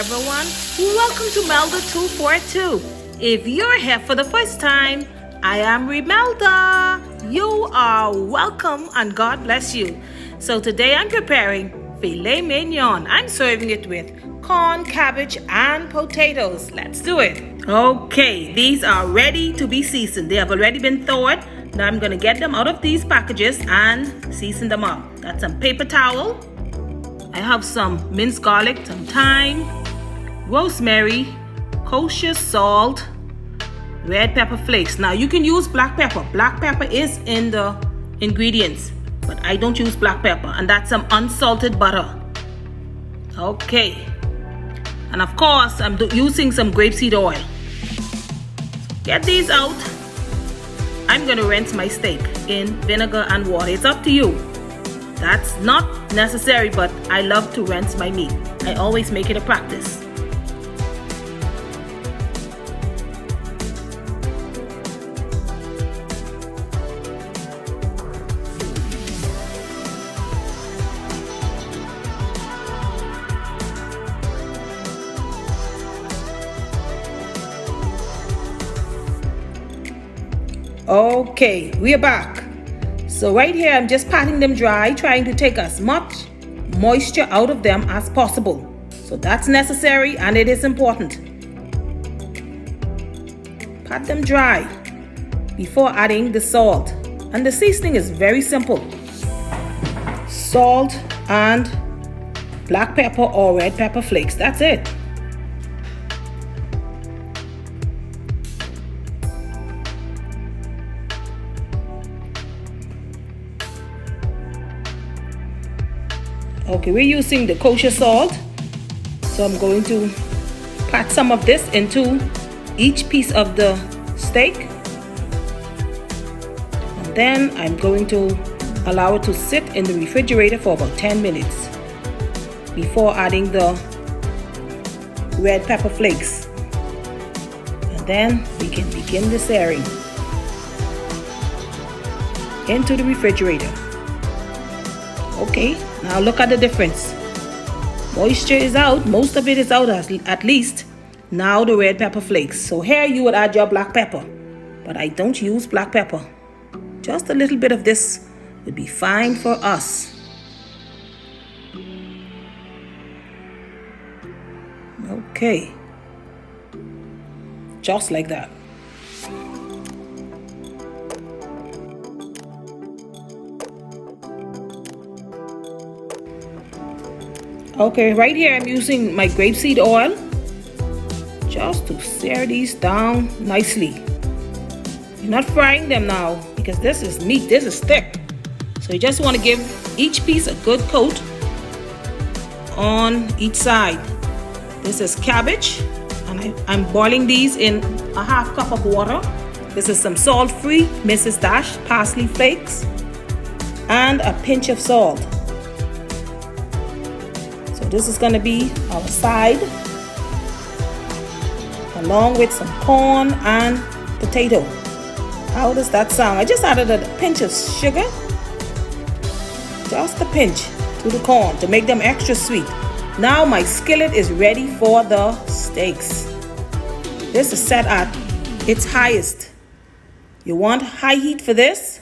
everyone. Welcome to Melda 242. If you're here for the first time, I am Melda. You are welcome and God bless you. So today I'm preparing Filet Mignon. I'm serving it with corn, cabbage, and potatoes. Let's do it. Okay, these are ready to be seasoned. They have already been thawed. Now I'm going to get them out of these packages and season them up. Got some paper towel. I have some minced garlic, some thyme, rosemary, kosher salt, red pepper flakes. Now you can use black pepper. Black pepper is in the ingredients, but I don't use black pepper. And that's some unsalted butter. Okay. And of course, I'm using some grapeseed oil. Get these out. I'm going to rinse my steak in vinegar and water. It's up to you. That's not necessary, but I love to rinse my meat. I always make it a practice. Okay, we are back. So right here, I'm just patting them dry, trying to take as much moisture out of them as possible. So that's necessary and it is important. Pat them dry before adding the salt. And the seasoning is very simple. Salt and black pepper or red pepper flakes. That's it. Okay, we're using the kosher salt, so I'm going to pat some of this into each piece of the steak, and then I'm going to allow it to sit in the refrigerator for about 10 minutes before adding the red pepper flakes, and then we can begin the searing into the refrigerator. Okay, now look at the difference. Moisture is out, most of it is out at least. Now the red pepper flakes. So here you would add your black pepper, but I don't use black pepper. Just a little bit of this would be fine for us. Okay, just like that. Okay, right here I'm using my grapeseed oil just to sear these down nicely. You're not frying them now because this is meat, this is thick. So you just want to give each piece a good coat on each side. This is cabbage, and I'm boiling these in a half cup of water. This is some salt-free Mrs. Dash Parsley Flakes and a pinch of salt. This is going to be our side, along with some corn and potato. How does that sound? I just added a pinch of sugar, just a pinch to the corn to make them extra sweet. Now my skillet is ready for the steaks. This is set at its highest. You want high heat for this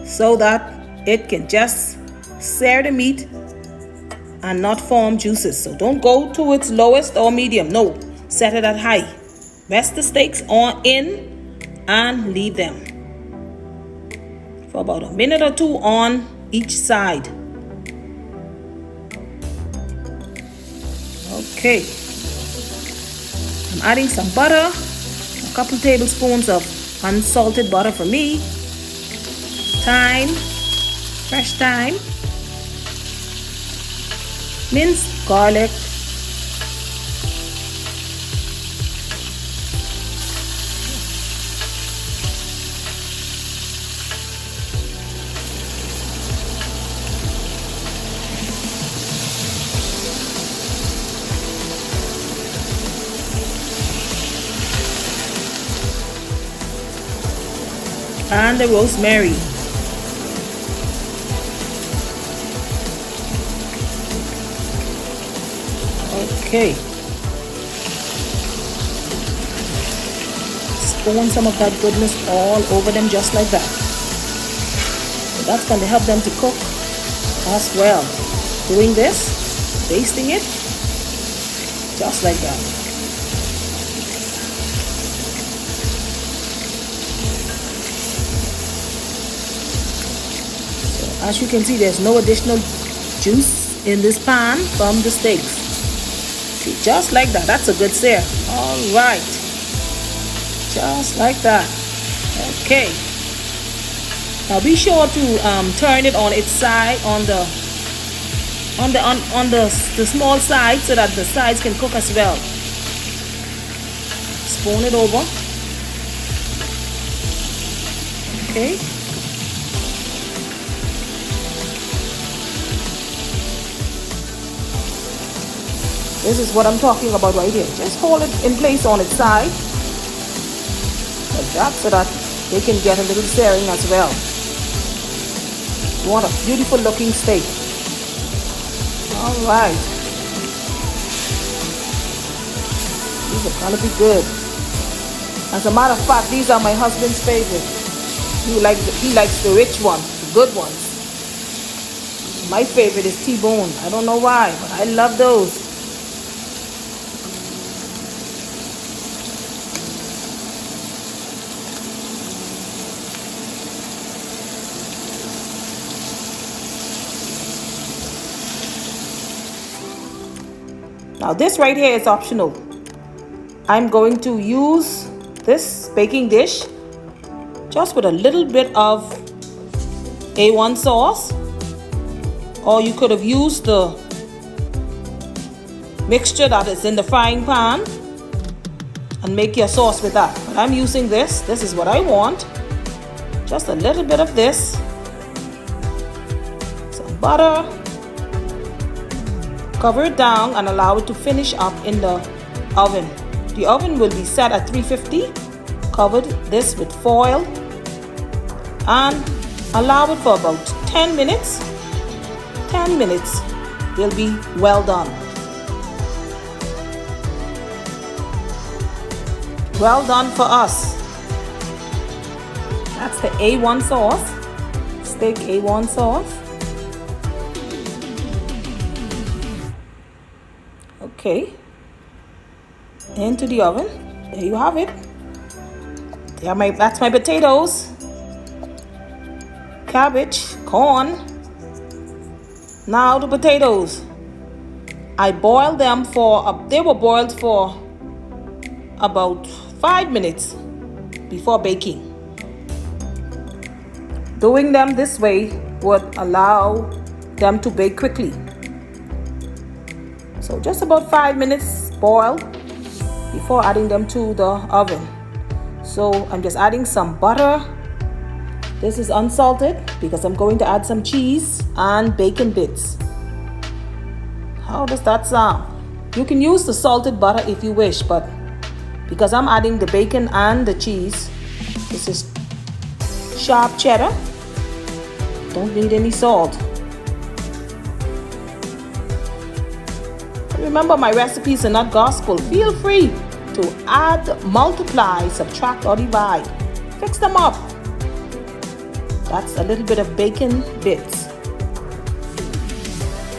so that it can just sear the meat and not form juices. So don't go to its lowest or medium. No, set it at high. Rest the steaks in and leave them for about a minute or two on each side. Okay, I'm adding some butter, a couple tablespoons of unsalted butter for me, thyme, fresh thyme, minced garlic, and the rosemary. Okay, spoon some of that goodness all over them just like that. So that's going to help them to cook as well. Doing this, basting it, just like that. So as you can see, there's no additional juice in this pan from the steaks. See, just like that. That's a good sear. All right. Just like that. Okay. Now be sure to turn it on its side, on the small side, so that the sides can cook as well. Spoon it over. Okay. This is what I'm talking about right here. Just hold it in place on its side, like that, so that they can get a little searing as well. You want a beautiful looking steak. All right. These are gonna be good. As a matter of fact, these are my husband's favorite. He likes the rich ones, the good ones. My favorite is T-bone. I don't know why, but I love those. Now this right here is optional. I'm going to use this baking dish just with a little bit of A1 sauce, or you could have used the mixture that is in the frying pan and make your sauce with that. But I'm using this. This is what I want. Just a little bit of this, some butter. Cover it down and allow it to finish up in the oven. The oven will be set at 350. Covered this with foil and allow it for about 10 minutes. 10 minutes will be well done. Well done for us. That's the A1 sauce, steak A1 sauce. Okay, into the oven. There you have it. That's my potatoes, cabbage, corn. Now the potatoes. I boiled them they were boiled for about 5 minutes before baking. Doing them this way would allow them to bake quickly. So just about 5 minutes boiled before adding them to the oven. So I'm just adding some butter. This is unsalted because I'm going to add some cheese and bacon bits. How does that sound? You can use the salted butter if you wish, but because I'm adding the bacon and the cheese, this is sharp cheddar. Don't need any salt. Remember, my recipes are not gospel. Feel free to add, multiply, subtract, or divide. Fix them up. That's a little bit of bacon bits.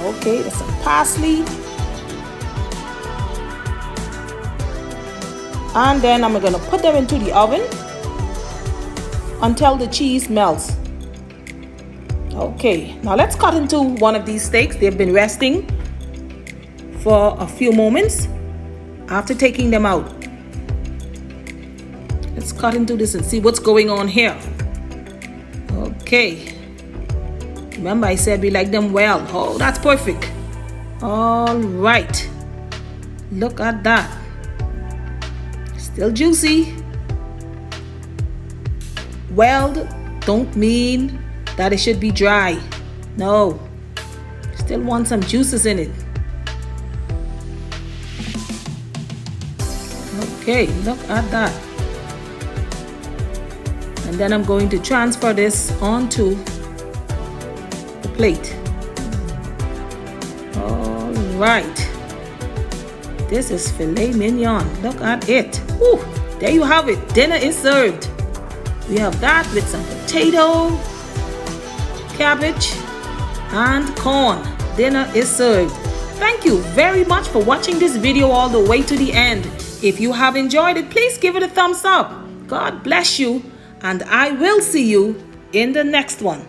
Okay, there's some parsley. And then I'm going to put them into the oven until the cheese melts. Okay, now let's cut into one of these steaks. They've been resting for a few moments after taking them out. Let's cut into this and see what's going on here. Okay. Remember I said we like them well. Oh, that's perfect. All right. Look at that. Still juicy. Welled don't mean that it should be dry. No. Still want some juices in it. Okay, look at that. And then I'm going to transfer this onto the plate. All right. This is filet mignon. Look at it. Woo. there you have it. Dinner is served. We have that with some potato, cabbage, and corn. Dinner is served. Thank you very much for watching this video all the way to the end. If you have enjoyed it, please give it a thumbs up. God bless you, and I will see you in the next one.